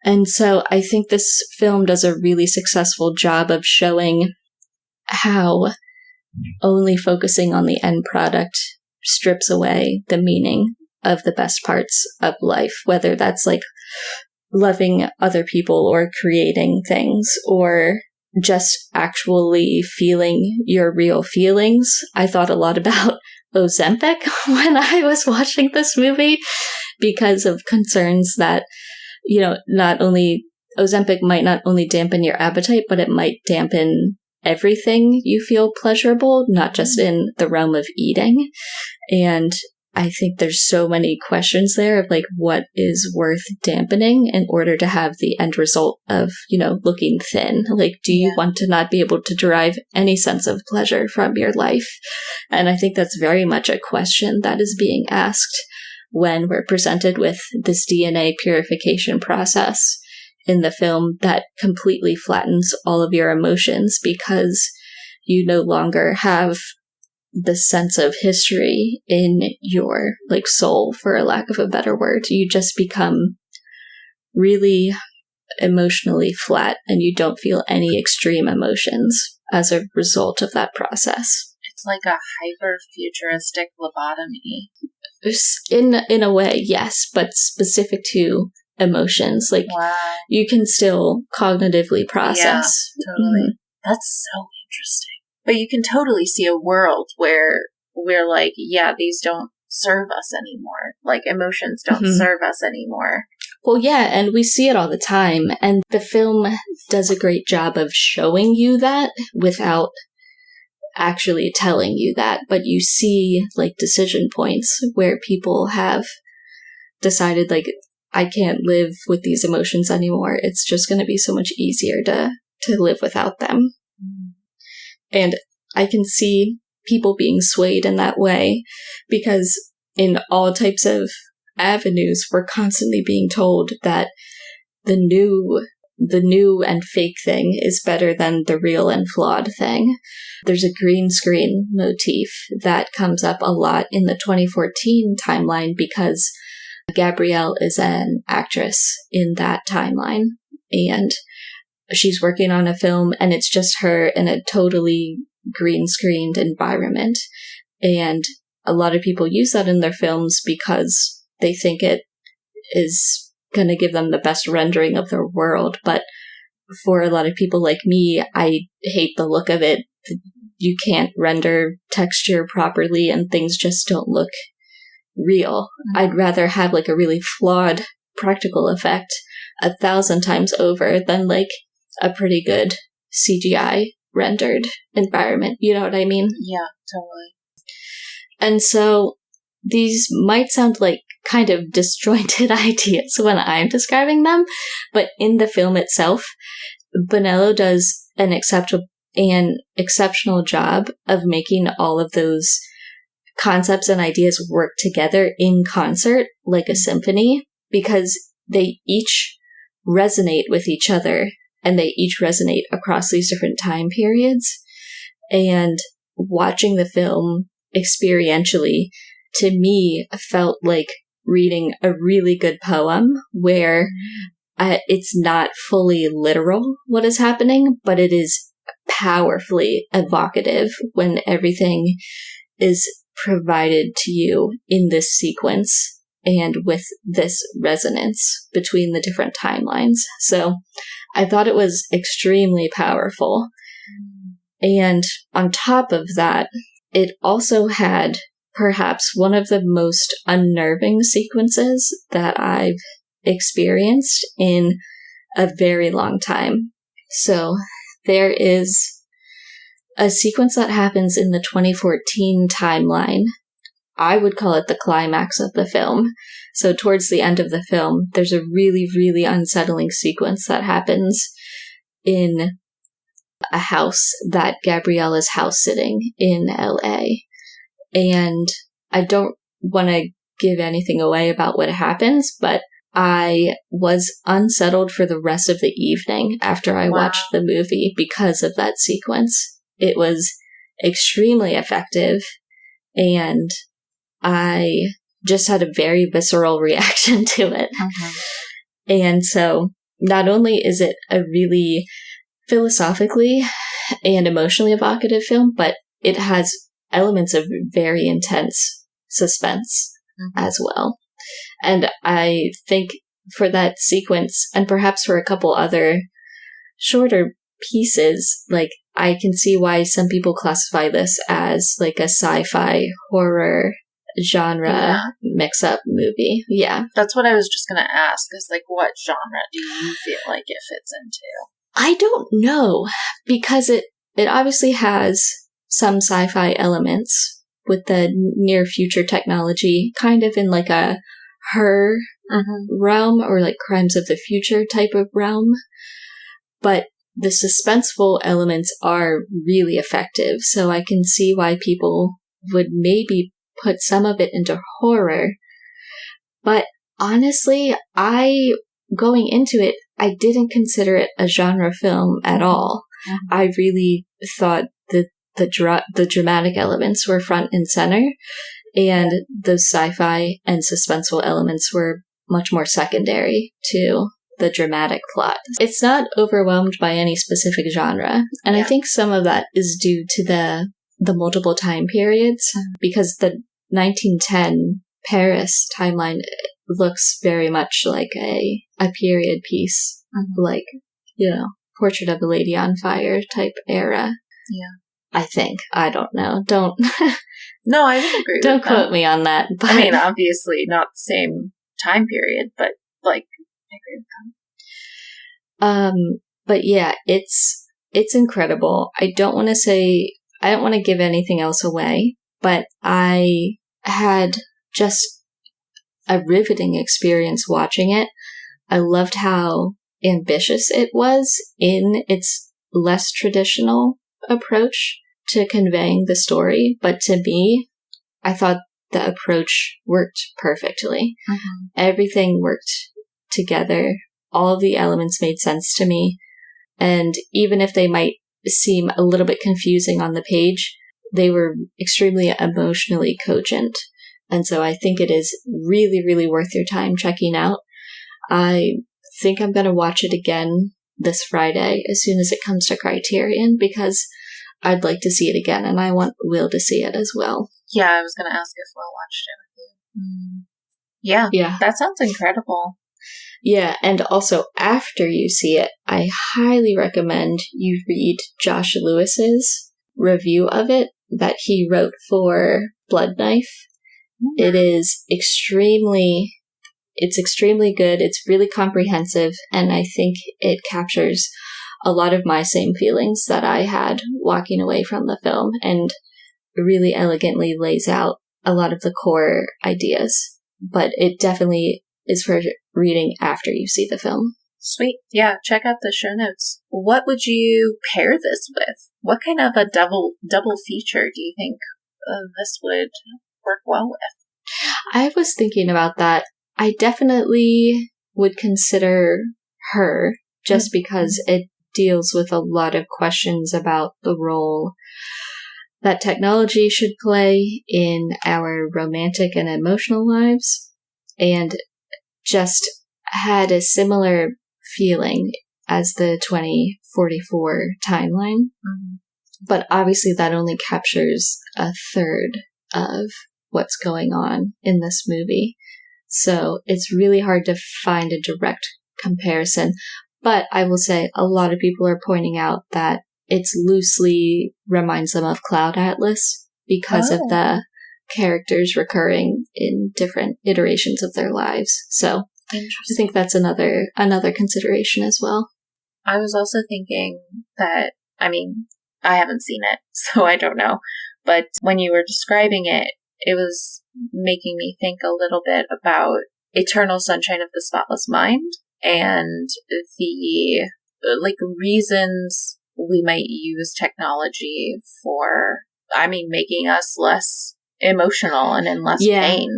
And so I think this film does a really successful job of showing how only focusing on the end product strips away the meaning of the best parts of life, whether that's like loving other people or creating things or just actually feeling your real feelings. I thought a lot about Ozempic when I was watching this movie because of concerns that, not only Ozempic might not only dampen your appetite, but it might dampen everything you feel pleasurable, not just in the realm of eating. And I think there's so many questions there of like what is worth dampening in order to have the end result of, looking thin. Like, do you want to not be able to derive any sense of pleasure from your life? And I think that's very much a question that is being asked when we're presented with this DNA purification process in the film that completely flattens all of your emotions because you no longer have the sense of history in your soul, for a lack of a better word. You just become really emotionally flat and you don't feel any extreme emotions as a result of that process. It's like a hyper-futuristic lobotomy. In a way, yes, but specific to emotions. Wow. You can still cognitively process. Yeah, totally. Mm-hmm. That's so interesting. But you can totally see a world where we're like, yeah, these don't serve us anymore. Like, emotions don't serve us anymore. Well, yeah, and we see it all the time. And the film does a great job of showing you that without actually telling you that. But you see, decision points where people have decided, I can't live with these emotions anymore. It's just going to be so much easier to live without them. Mm. And I can see people being swayed in that way because in all types of avenues, we're constantly being told that the new the new and fake thing is better than the real and flawed thing. There's a green screen motif that comes up a lot in the 2014 timeline because Gabrielle is an actress in that timeline, and she's working on a film, and it's just her in a totally green screened environment. And a lot of people use that in their films because they think it is going to give them the best rendering of their world. But for a lot of people like me, I hate the look of it. You can't render texture properly and things just don't look real. Mm-hmm. I'd rather have like a really flawed practical effect 1,000 times over than like a pretty good CGI rendered environment. You know what I mean? Yeah, totally. And so these might sound like kind of disjointed ideas when I'm describing them, but in the film itself, Bonello does an exceptional job of making all of those concepts and ideas work together in concert like a symphony, because they each resonate with each other and they each resonate across these different time periods. And watching the film experientially, to me, felt like reading a really good poem where it's not fully literal what is happening, but it is powerfully evocative when everything is provided to you in this sequence and with this resonance between the different timelines. So I thought it was extremely powerful. And on top of that, it also had perhaps one of the most unnerving sequences that I've experienced in a very long time. So there is a sequence that happens in the 2014 timeline. I would call it the climax of the film. So towards the end of the film, there's a really, really unsettling sequence that happens in a house that Gabrielle is house sitting in LA. And I don't want to give anything away about what happens, but I was unsettled for the rest of the evening after I watched the movie because of that sequence. It was extremely effective, and I just had a very visceral reaction to it. And so not only is it a really philosophically and emotionally evocative film, but it has elements of very intense suspense as well. And I think for that sequence, and perhaps for a couple other shorter pieces, like I can see why some people classify this as like a sci-fi horror genre mix-up movie. Yeah. That's what I was just going to ask, is like, what genre do you feel like it fits into? I don't know, because it obviously has some sci-fi elements with the near future technology, kind of in like a Her realm, or like Crimes of the Future type of realm. But the suspenseful elements are really effective, so I can see why people would maybe put some of it into horror. But honestly, going into it, I didn't consider it a genre film at all. I really thought that the dramatic elements were front and center, and the sci-fi and suspenseful elements were much more secondary to the dramatic plot. It's not overwhelmed by any specific genre, and I think some of that is due to the multiple time periods, because the 1910 Paris timeline looks very much like a period piece, like, you know, Portrait of a Lady on Fire type era. Yeah. I think. I don't know. Don't. No, I would agree. Don't quote me on that. But I mean, obviously not the same time period, but like, I agree with them. But yeah, it's incredible. I don't want to give anything else away, but I had just a riveting experience watching it. I loved how ambitious it was in its less traditional approach to conveying the story, but to me, I thought the approach worked perfectly. Everything worked together. all of the elements made sense to me. And even if they might seem a little bit confusing on the page, they were extremely emotionally cogent. And so I think it is really, really worth your time checking out. I think I'm going to watch it again this Friday as soon as it comes to Criterion, because I'd like to see it again, and I want Will to see it as well. Yeah, I was going to ask if Will watched it with you. Yeah, that sounds incredible. Yeah, and also after you see it, I highly recommend you read Josh Lewis's review of it that he wrote for Blood Knife. It is extremely good. It's really comprehensive, and I think it captures a lot of my same feelings that I had walking away from the film, and really elegantly lays out a lot of the core ideas. But it definitely is for reading after you see the film. Sweet. Yeah, check out the show notes. What would you pair this with? What kind of a double feature do you think this would work well with? I was thinking about that. I definitely would consider Her, just because it deals with a lot of questions about the role that technology should play in our romantic and emotional lives, and just had a similar feeling as the 2044 timeline. But obviously that only captures a third of what's going on in this movie. So it's really hard to find a direct comparison. But I will say a lot of people are pointing out that it's loosely reminds them of Cloud Atlas because of the characters recurring in different iterations of their lives. So I think that's another consideration as well. I was also thinking that, I mean, I haven't seen it, so I don't know. But when you were describing it, it was making me think a little bit about Eternal Sunshine of the Spotless Mind and the reasons we might use technology for, making us less emotional and in less pain.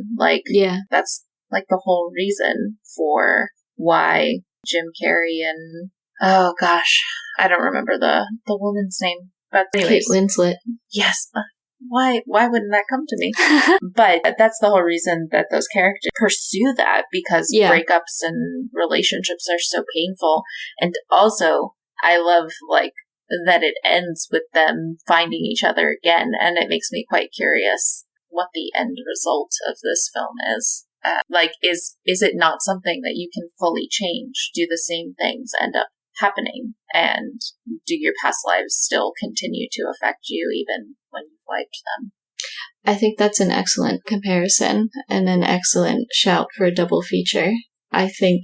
That's the whole reason for why Jim Carrey and, oh gosh, I don't remember the woman's name. But anyways, Kate Winslet. Yes. Why wouldn't that come to me? But that's the whole reason that those characters pursue that, because breakups and relationships are so painful. And also, I love, that it ends with them finding each other again. And it makes me quite curious what the end result of this film is. Is it not something that you can fully change? Do the same things end up happening? And do your past lives still continue to affect you even when you've wiped them? I think that's an excellent comparison and an excellent shout for a double feature. I think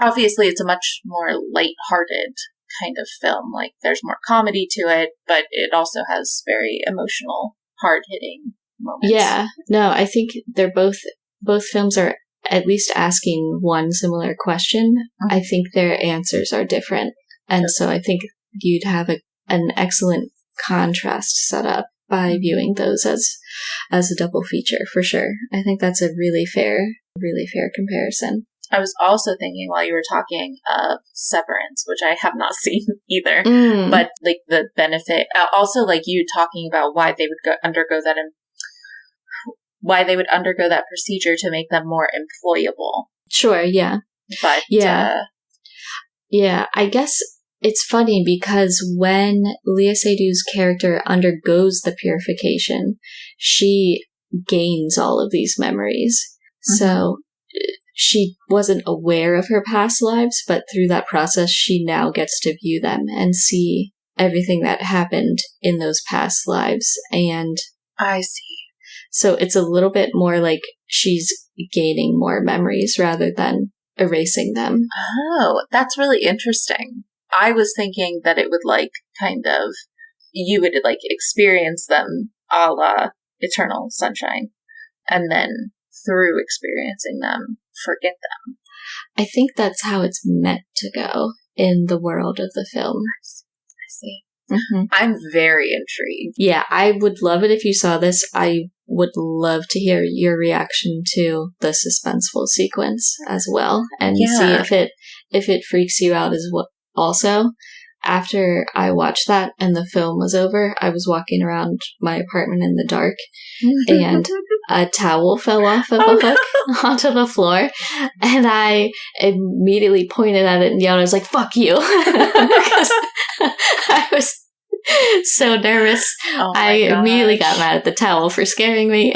obviously it's a much more lighthearted kind of film. There's more comedy to it, but it also has very emotional, hard-hitting moments. Yeah. No, I think they're both films are at least asking one similar question. I think their answers are different. And so I think you'd have an excellent contrast set up by viewing those as a double feature, for sure. I think that's a really fair comparison. I was also thinking while you were talking of Severance, which I have not seen either, but the benefit, also you talking about why they would undergo that procedure to make them more employable. Sure, yeah. But yeah, I guess it's funny because when Léa Seydoux' character undergoes the purification, she gains all of these memories. So she wasn't aware of her past lives, but through that process, she now gets to view them and see everything that happened in those past lives. And I see. So it's a little bit more like she's gaining more memories rather than erasing them. Oh, that's really interesting. I was thinking that it would you would experience them a la Eternal Sunshine, and then through experiencing them, forget them. I think that's how it's meant to go in the world of the film. I see. I'm very intrigued. Yeah, I would love it if you saw this. I would love to hear your reaction to the suspenseful sequence as well, and see if it freaks you out as well. Also, after I watched that and the film was over, I was walking around my apartment in the dark, and a towel fell off of a hook onto the floor, and I immediately pointed at it and yelled, I was like, "Fuck you!" Because I was so nervous. I immediately got mad at the towel for scaring me.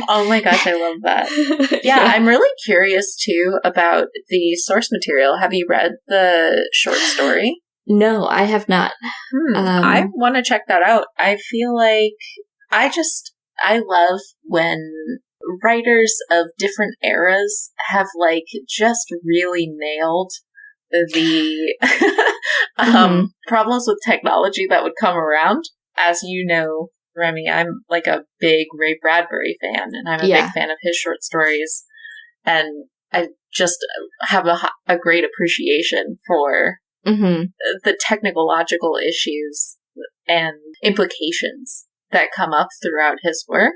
Oh my gosh, I love that. Yeah, I'm really curious too about the source material. Have you read the short story? No, I have not. I want to check that out. I feel like I love when writers of different eras have like just really nailed the problems with technology that would come around. As you know, Remy, I'm like a big Ray Bradbury fan, and I'm a big fan of his short stories. And I just have a great appreciation for the technological issues and implications that come up throughout his work.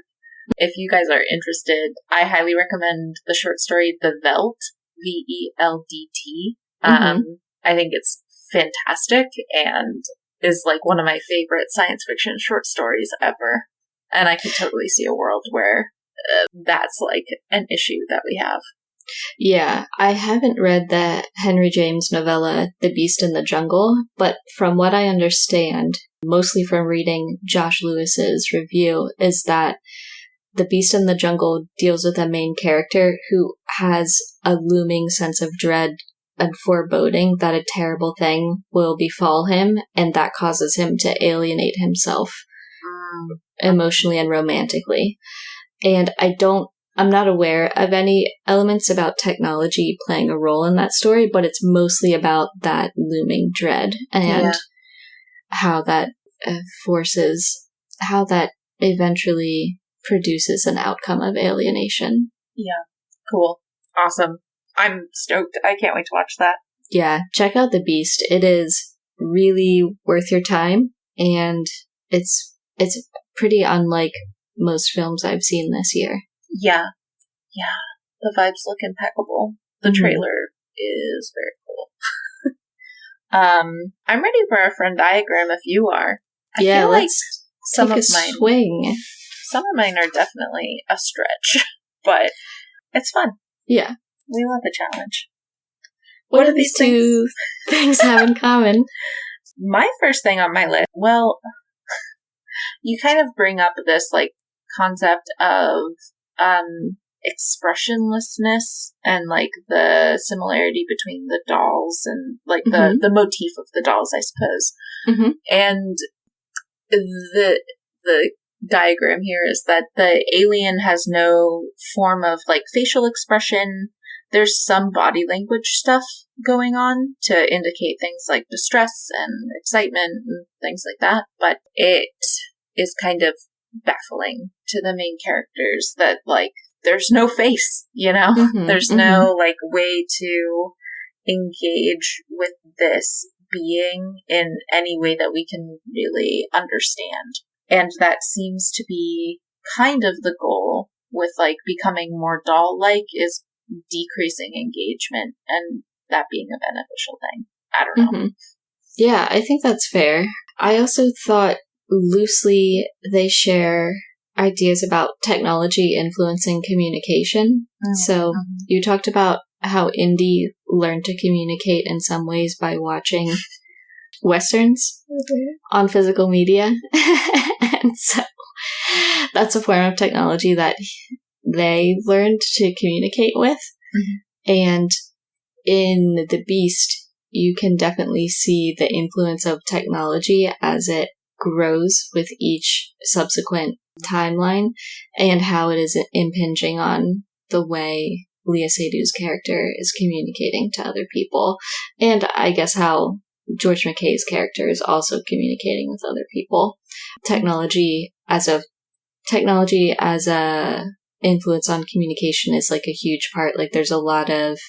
If you guys are interested, I highly recommend the short story The Veldt, VELDT. I think it's fantastic and is like one of my favorite science fiction short stories ever. And I can totally see a world where that's like an issue that we have. Yeah, I haven't read the Henry James novella, The Beast in the Jungle, but from what I understand, mostly from reading Josh Lewis's review, is that The Beast in the Jungle deals with a main character who has a looming sense of dread and foreboding that a terrible thing will befall him, and that causes him to alienate himself emotionally and romantically. And I'm not aware of any elements about technology playing a role in that story, but it's mostly about that looming dread and how that how that eventually produces an outcome of alienation. Yeah. Cool. Awesome. I'm stoked. I can't wait to watch that. Yeah. Check out The Beast. It is really worth your time, and it's pretty unlike most films I've seen this year. Yeah. Yeah. The vibes look impeccable. The trailer is very cool. I'm ready for our Venn diagram if you are. I feel like some of mine are definitely a stretch, but it's fun. Yeah. We love a challenge. What do these two things have in common? My first thing on my list, well, you kind of bring up this like concept of expressionlessness and like the similarity between the dolls and like the motif of the dolls, I suppose. And the diagram here is that the alien has no form of like facial expression. There's some body language stuff going on to indicate things like distress and excitement and things like that, but it is kind of baffling to the main characters that like there's no face, you know? There's no like way to engage with this being in any way that we can really understand. And that seems to be kind of the goal with like becoming more doll-like, is decreasing engagement and that being a beneficial thing. I don't know. Yeah, I think that's fair. I also thought loosely they share ideas about technology influencing communication. So you talked about how Indy learned to communicate in some ways by watching Westerns on physical media. And so that's a form of technology that they learned to communicate with. And in The Beast, you can definitely see the influence of technology as it grows with each subsequent timeline and how it is impinging on the way Leah Seydoux's character is communicating to other people. And I guess how George McKay's character is also communicating with other people. Technology as a influence on communication is like a huge part. Like there's a lot of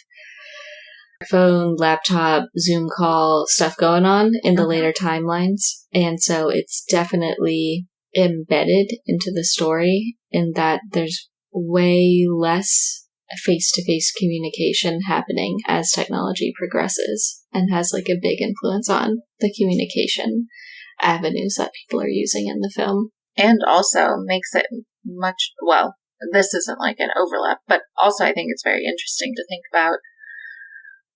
phone, laptop, Zoom call stuff going on in the later timelines. And so it's definitely embedded into the story in that there's way less face-to-face communication happening as technology progresses and has like a big influence on the communication avenues that people are using in the film. And also makes it much, well, this isn't like an overlap, but also I think it's very interesting to think about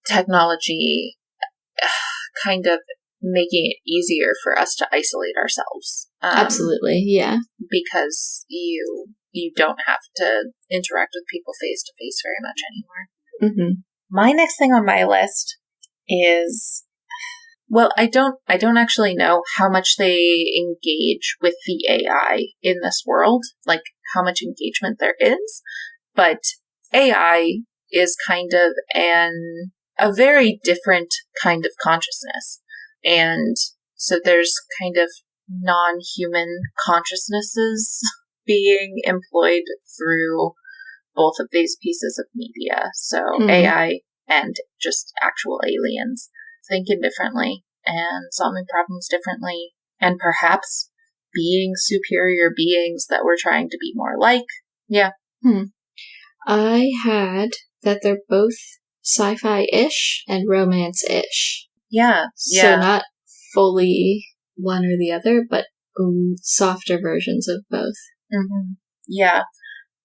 technology kind of making it easier for us to isolate ourselves. Absolutely, yeah. Because you don't have to interact with people face to face very much anymore. Mm-hmm. My next thing on my list is, well, I don't actually know how much they engage with the AI in this world, like how much engagement there is, but AI is kind of a very different kind of consciousness. And so there's kind of non-human consciousnesses being employed through both of these pieces of media. So AI and just actual aliens thinking differently and solving problems differently, and perhaps being superior beings that we're trying to be more like. Yeah. I had that they're both sci-fi-ish and romance-ish. Yeah. So not fully one or the other, but softer versions of both. Mm-hmm. Yeah.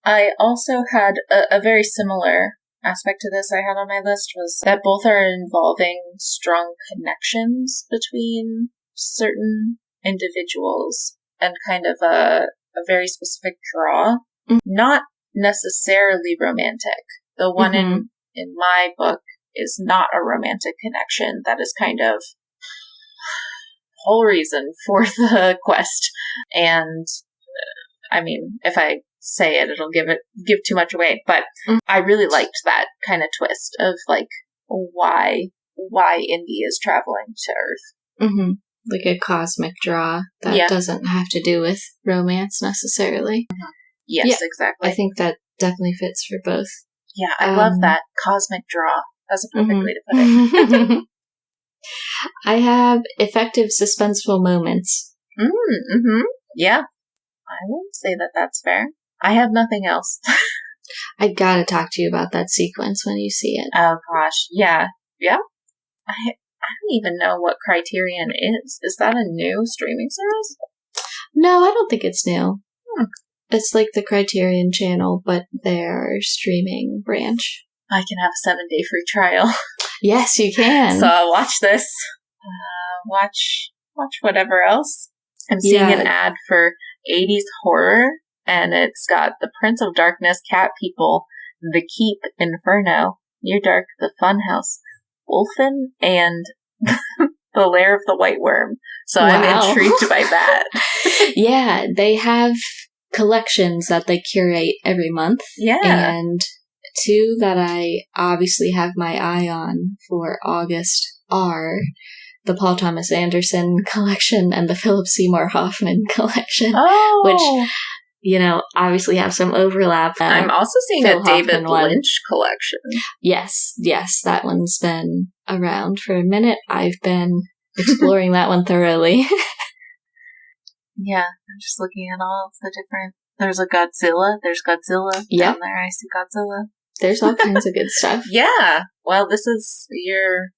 I also had a very similar aspect to this I had on my list, was that both are involving strong connections between certain individuals and kind of a very specific draw. Not necessarily romantic. The one in my book is not a romantic connection. That is kind of the whole reason for the quest. And I mean, if I say it, it'll give too much away. But I really liked that kind of twist of like why Indy is traveling to Earth. Mm-hmm. Like a cosmic draw that doesn't have to do with romance necessarily. Yes, exactly. I think that definitely fits for both. Yeah, I love that. Cosmic draw. That's a perfect way to put it. I have effective suspenseful moments. Yeah. I wouldn't say that that's fair. I have nothing else. I gotta talk to you about that sequence when you see it. Oh gosh. Yeah. Yeah. I don't even know what Criterion is. Is that a new streaming service? No, I don't think it's new. It's like the Criterion channel, but their streaming branch. I can have a 7-day free trial. Yes, you can. So I'll watch this. Watch whatever else. I'm seeing an ad for 80s horror, and it's got The Prince of Darkness, Cat People, The Keep, Inferno, Near Dark, The Funhouse, Wolfen, and The Lair of the White Worm. So I'm intrigued by that. Yeah, they have collections that they curate every month. Yeah. And two that I obviously have my eye on for August are the Paul Thomas Anderson collection and the Philip Seymour Hoffman collection. Oh. Which, you know, obviously have some overlap. I'm also seeing a David Lynch collection. Yes, that one's been around for a minute. I've been exploring that one thoroughly. Yeah, I'm just looking at all of the different... There's a Godzilla. There's Godzilla down there. I see Godzilla. There's all kinds of good stuff. Yeah. Well, this is your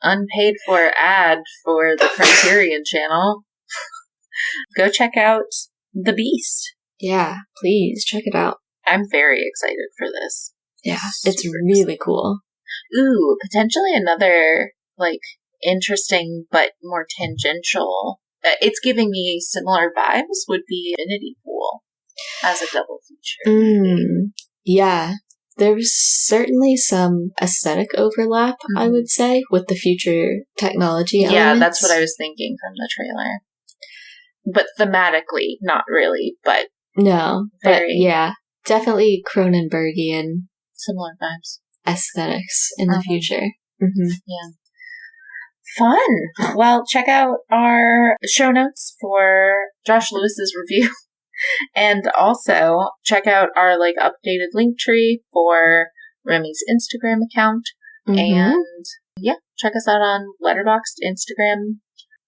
unpaid for ad for the Criterion channel. Go check out The Beast. Yeah, please check it out. I'm very excited for this. Yeah, it's really cool. Ooh, potentially another, like, interesting but more tangential... it's giving me similar vibes would be Infinity Pool as a double feature. Yeah. There's certainly some aesthetic overlap, I would say, with the future technology elements. Yeah, that's what I was thinking from the trailer. But thematically, not really, but... No, but yeah, definitely Cronenbergian... Similar vibes. Aesthetics in the future. Yeah. Fun! Well, check out our show notes for Josh Lewis's review. And also check out our like updated link tree for Remy's Instagram account. And yeah, check us out on Letterboxd, Instagram,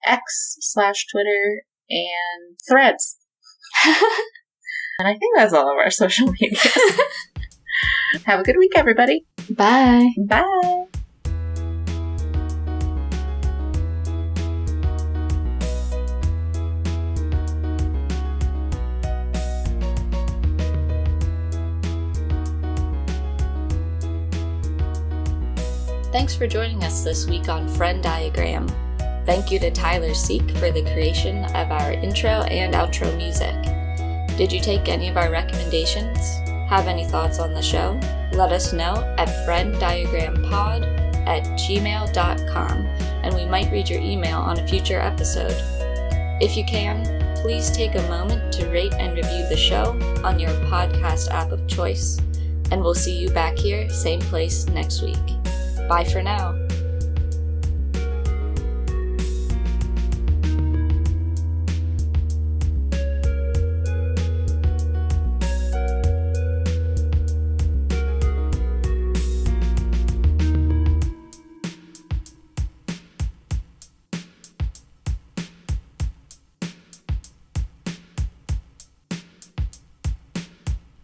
X/Twitter, and Threads. And I think that's all of our social medias. Have a good week, everybody. Bye. Bye. Thanks for joining us this week on Friend Diagram. Thank you to Tyler Seek for the creation of our intro and outro music. Did you take any of our recommendations? Have any thoughts on the show? Let us know at frienddiagrampod@gmail.com, and we might read your email on a future episode. If you can, please take a moment to rate and review the show on your podcast app of choice, and we'll see you back here, same place next week. Bye for now.